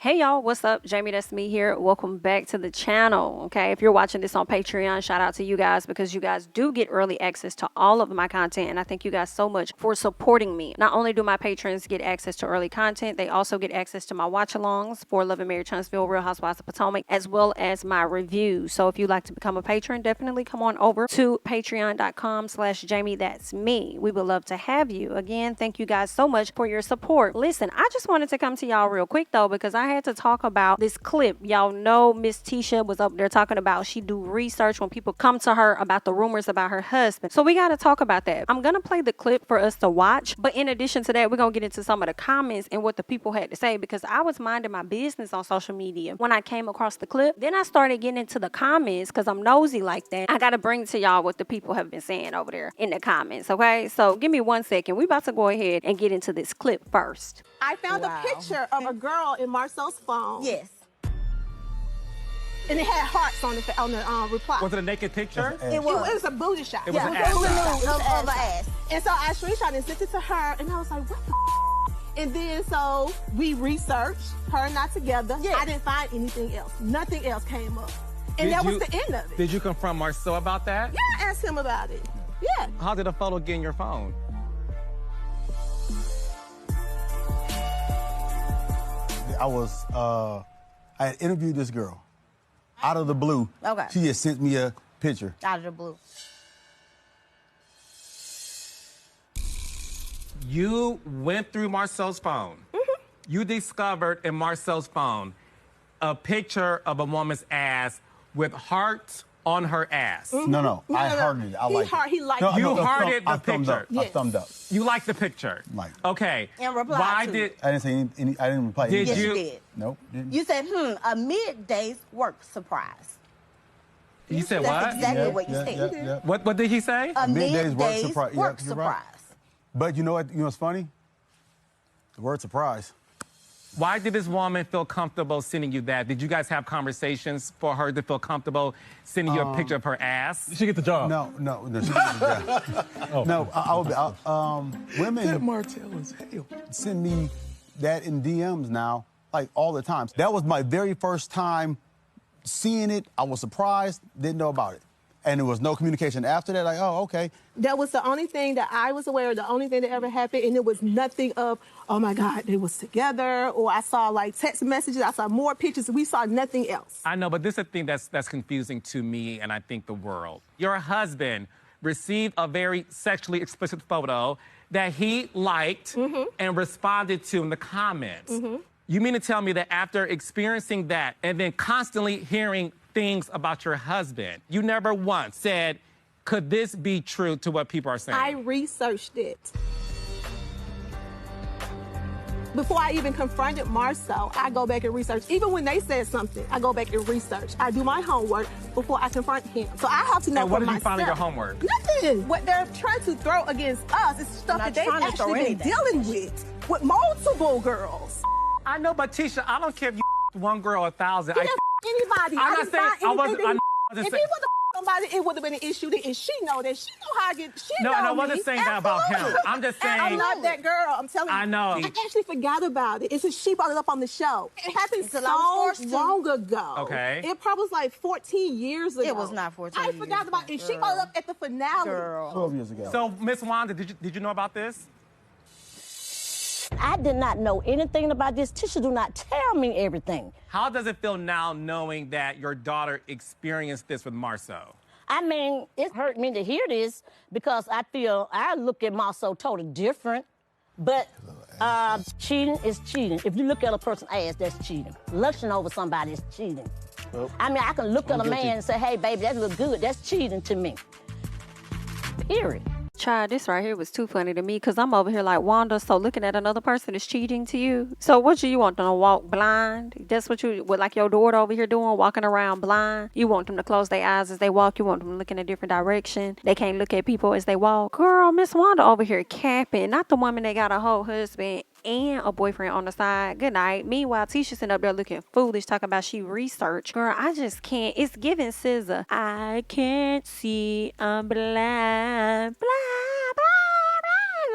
Hey y'all, what's up? JamiThatsMe here. Welcome back to the channel. Okay, if you're watching this on Patreon, shout out to you guys because you guys do get early access to all of my content, and I thank you guys so much for supporting me. Not only do my patrons get access to early content, they also get access to my watch-alongs for Love and Marriage Huntsville, Real Housewives of Potomac, as well as my reviews. So if you'd like to become a patron, definitely come on over to patreon.com/JamiThatsMe. We would love to have you. Again, thank you guys so much for your support. Listen, I just wanted to come to y'all real quick though because I had to talk about this clip. Y'all know Miss Tisha was up there talking about she do research when people come to her about the rumors about her husband. So we got to talk about that. I'm going to play the clip for us to watch. But in addition to that, we're going to get into some of the comments and what the people had to say because I was minding my business on social media when I came across the clip. Then I started getting into the comments because I'm nosy like that. I got to bring to y'all what the people have been saying over there in the comments. Okay, so give me 1 second. We about to go ahead and get into this clip first. I found a picture of a girl in Marsau's phone. Yes. And it had hearts on the reply. Was it a naked picture? It was a booty shot. It was an It ass was a shot. nude of an ass. And so I screenshot and sent it to her, and I was like, what the And then so we researched, her and I together. Yes. I didn't find anything else. Nothing else came up. And that was the end of it. Did you confront Marsau about that? Yeah, I asked him about it. Yeah. How did a photo get in your phone? I had interviewed this girl out of the blue. Okay. She just sent me a picture. Out of the blue. You went through Marsau's phone. Mm-hmm. You discovered in Marsau's phone a picture of a woman's ass with hearts on her ass. Mm-hmm. No, I hearted it. I liked it. He liked No, it. You no, hearted I the thumbed up. picture. I thumbed up. You liked the picture. Liked it. Okay. And replied Why to did it. I didn't say any I didn't reply. Did Yes, anything. you you- did. Nope. Didn't. You said, a midday's work surprise. you said That's what? exactly what you said. Yeah. What did he say? A Midday's midday's work surprise. work Yeah, you're right. surprise. But you know what? You know what's funny? The word surprise. Why did this woman feel comfortable sending you that? Did you guys have conversations for her to feel comfortable sending you a picture of her ass? You should get the job. No. She didn't do that. No, women That Martell is hell. send me that in DMs now, like all the time. That was my very first time seeing it. I was surprised, didn't know about it. And there was no communication after that, like, oh, okay. That was the only thing that I was aware of, the only thing that ever happened, and it was nothing of, oh my God, they was together, or I saw like text messages, I saw more pictures, we saw nothing else. I know, but this is a thing that's confusing to me and I think the world. Your husband received a very sexually explicit photo that he liked and responded to in the comments. You mean to tell me that after experiencing that and then constantly hearing things about your husband, you never once said, could this be true to what people are saying? I researched it. Before I even confronted Marsau, I go back and research. Even when they said something, I go back and research. I do my homework before I confront him. So I have to know And what for did you myself. find in your homework? Nothing. What they're trying to throw against us is stuff Not that they've trying to throw actually been anything. dealing with multiple girls. I know, but Tisha, I don't care if you one girl 1,000. He didn't anybody. I'm I not didn't saying- find I wasn't- anything. I wasn't If he saying- would have somebody, it would have been an issue. And she know that. She know how I get. She No, know and I wasn't me. saying that about him. Absolutely. I'm just And I'm saying- not that girl. I'm telling you. I know. I actually forgot about it. It's just she brought it up on the show. It happened Until I was so forced to. long ago. Okay. It probably was like 14 years ago. It was not 14 I years forgot about ago, it. She brought it girl. up at the finale. Girl. 12 years ago. So, Miss Wanda, did you know about this? I did not know anything about this. Tisha do not tell me everything. How does it feel now knowing that your daughter experienced this with Marsau? I mean, it hurt me to hear this because I feel I look at Marsau totally different. But cheating is cheating. If you look at a person's ass, that's cheating. Lusting over somebody is cheating. I mean, I can look at a man and say, hey, baby, that look good. That's cheating to me. Period. Child, this right here was too funny to me because I'm over here like, Wanda, so looking at another person is cheating to you? So what do you want them to walk blind? That's what you, what like your daughter over here doing, walking around blind? You want them to close their eyes as they walk? You want them to look in a different direction? They can't look at people as they walk? Girl, Miss Wanda over here capping. Not the woman that got a whole husband and a boyfriend on the side. Good night. Meanwhile, Tisha sitting up there looking foolish, talking about she researched. Girl, I just can't. It's giving scissor. I can't see. I'm blind. Blind.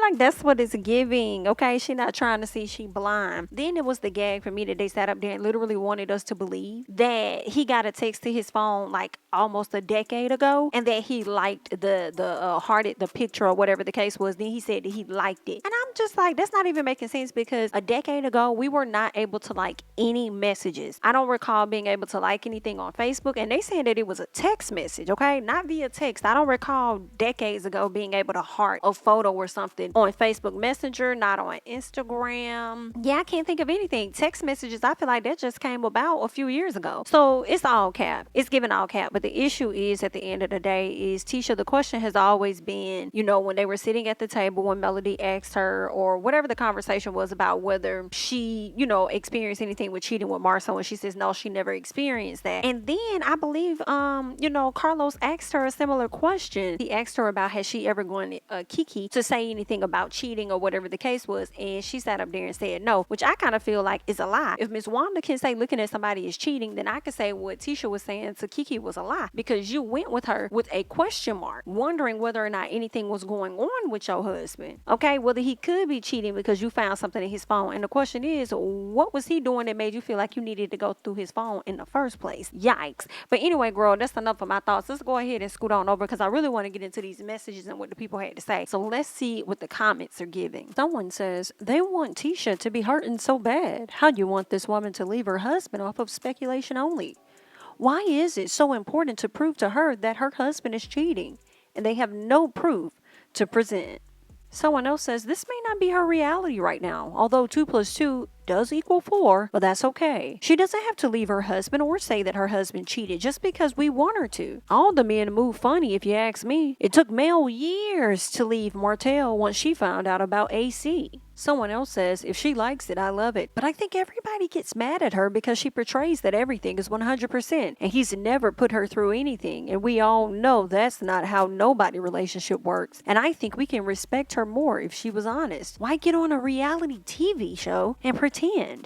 like that's what it's giving. Okay, she not trying to see, she blind. Then it was the gag for me that they sat up there and literally wanted us to believe that he got a text to his phone like almost a decade ago, and that he liked the hearted the picture or whatever the case was. Then he said that he liked it, and I'm just like, that's not even making sense, because a decade ago we were not able to like any messages. I don't recall being able to like anything on Facebook, and they saying that it was a text message, okay, not via text. I don't recall decades ago being able to heart a photo or something on Facebook Messenger, not on Instagram. Yeah, I can't think of anything. Text messages, I feel like that just came about a few years ago. So it's all cap. It's given all cap. But the issue is, at the end of the day, is Tisha, the question has always been, you know, when they were sitting at the table, when Melody asked her, or whatever the conversation was about, whether she, you know, experienced anything with cheating with Marsau, and she says no, she never experienced that. And then I believe, you know, Carlos asked her a similar question. He asked her about has she ever gone Kiki to say anything about cheating or whatever the case was, and she sat up there and said no, which I kind of feel like is a lie. If Miss Wanda can say looking at somebody is cheating, then I could say what Tisha was saying to Kiki was a lie, because you went with her with a question mark, wondering whether or not anything was going on with your husband. Okay, whether he could be cheating because you found something in his phone. And the question is, what was he doing that made you feel like you needed to go through his phone in the first place? Yikes. But anyway, girl, that's enough of my thoughts. Let's go ahead and scoot on over, because I really want to get into these messages and what the people had to say. So let's see what the comments are giving. Someone says, they want Tisha to be hurting so bad. How do you want this woman to leave her husband off of speculation only? Why is it so important to prove to her that her husband is cheating and they have no proof to present? Someone else says, this may not be her reality right now, although 2 + 2 does equal 4, but that's okay. She doesn't have to leave her husband or say that her husband cheated just because we want her to. All the men move funny, if you ask me. It took Mel years to leave Martell once she found out about AC. Someone else says, if she likes it, I love it. But I think everybody gets mad at her because she portrays that everything is 100%, and he's never put her through anything. And we all know that's not how nobody relationship works. And I think we can respect her more if she was honest. Why get on a reality TV show and pretend?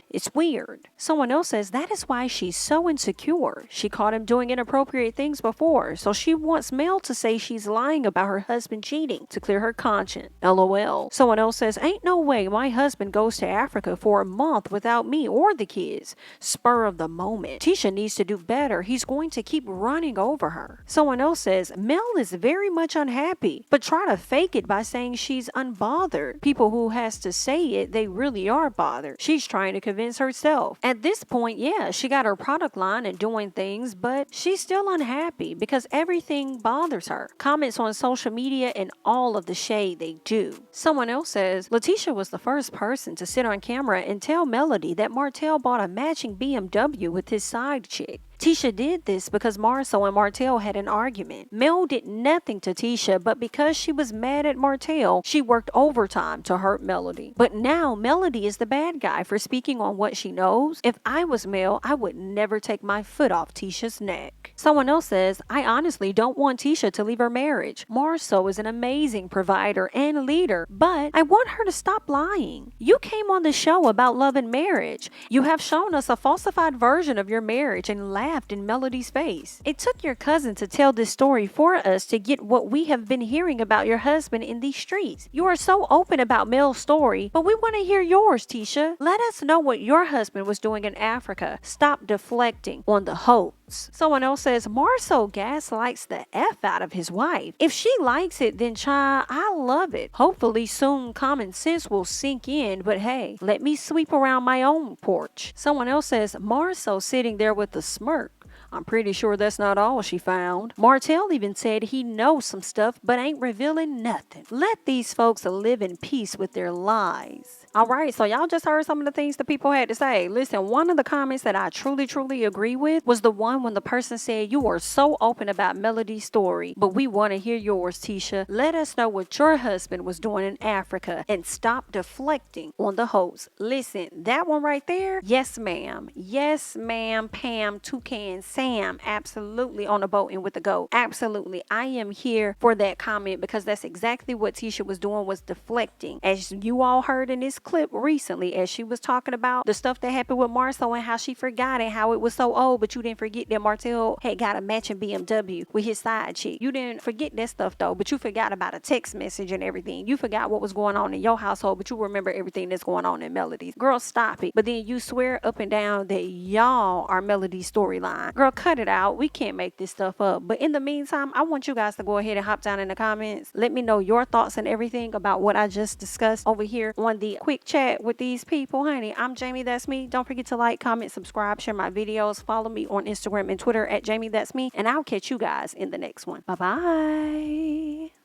It's weird. Someone else says, that is why she's so insecure. She caught him doing inappropriate things before, so she wants Mel to say she's lying about her husband cheating to clear her conscience. LOL. Someone else says, ain't no way my husband goes to Africa for a month without me or the kids. Spur of the moment. Tisha needs to do better. He's going to keep running over her. Someone else says, Mel is very much unhappy, but try to fake it by saying she's unbothered. People who has to say it, they really are bothered. She's trying to convince herself. At this point, yeah, she got her product line and doing things, but she's still unhappy because everything bothers her. Comments on social media and all of the shade they do. Someone else says, Letitia was the first person to sit on camera and tell Melody that Martell bought a matching BMW with his side chick. Tisha did this because Marsau and Martell had an argument. Mel did nothing to Tisha, but because she was mad at Martell, she worked overtime to hurt Melody. But now Melody is the bad guy for speaking on what she knows. If I was Mel, I would never take my foot off Tisha's neck. Someone else says, I honestly don't want Tisha to leave her marriage. Marsau is an amazing provider and leader, but I want her to stop lying. You came on the show about love and marriage. You have shown us a falsified version of your marriage and laughed in Melody's face. It took your cousin to tell this story for us to get what we have been hearing about your husband in these streets. You are so open about Mel's story, but we want to hear yours, Tisha. Let us know what your husband was doing in Africa. Stop deflecting on the hoax. Someone else says, Marsau gaslights the F out of his wife. If she likes it, then child, I love it. Hopefully soon common sense will sink in, but hey, let me sweep around my own porch. Someone else says, Marsau sitting there with a smirk. I'm pretty sure that's not all she found. Martell even said he knows some stuff but ain't revealing nothing. Let these folks live in peace with their lies. All right, so y'all just heard some of the things the people had to say. Listen, one of the comments that I truly agree with was the one when the person said, you are so open about Melody's story, but we want to hear yours, Tisha. Let us know what your husband was doing in Africa and stop deflecting on the host. Listen, that one right there, yes ma'am. Yes ma'am, Pam, Toucan, Sam, absolutely on the boat and with the goat. Absolutely. I am here for that comment because that's exactly what Tisha was doing, was deflecting. As you all heard in this this clip recently as she was talking about the stuff that happened with Marsau and how she forgot it, how it was so old, but you didn't forget that Martell had got a matching BMW with his side chick. You didn't forget that stuff though, but you forgot about a text message and everything. You forgot what was going on in your household, but you remember everything that's going on in Melody's. Girl, stop it. But then you swear up and down that y'all are Melody's storyline. Girl, cut it out. We can't make this stuff up. But in the meantime, I want you guys to go ahead and hop down in the comments. Let me know your thoughts and everything about what I just discussed over here on the quick chat with these people, honey. I'm Jamie, that's me. Don't forget to like, comment, subscribe, share my videos. Follow me on Instagram and Twitter at Jamie, that's me. And I'll catch you guys in the next one. Bye-bye.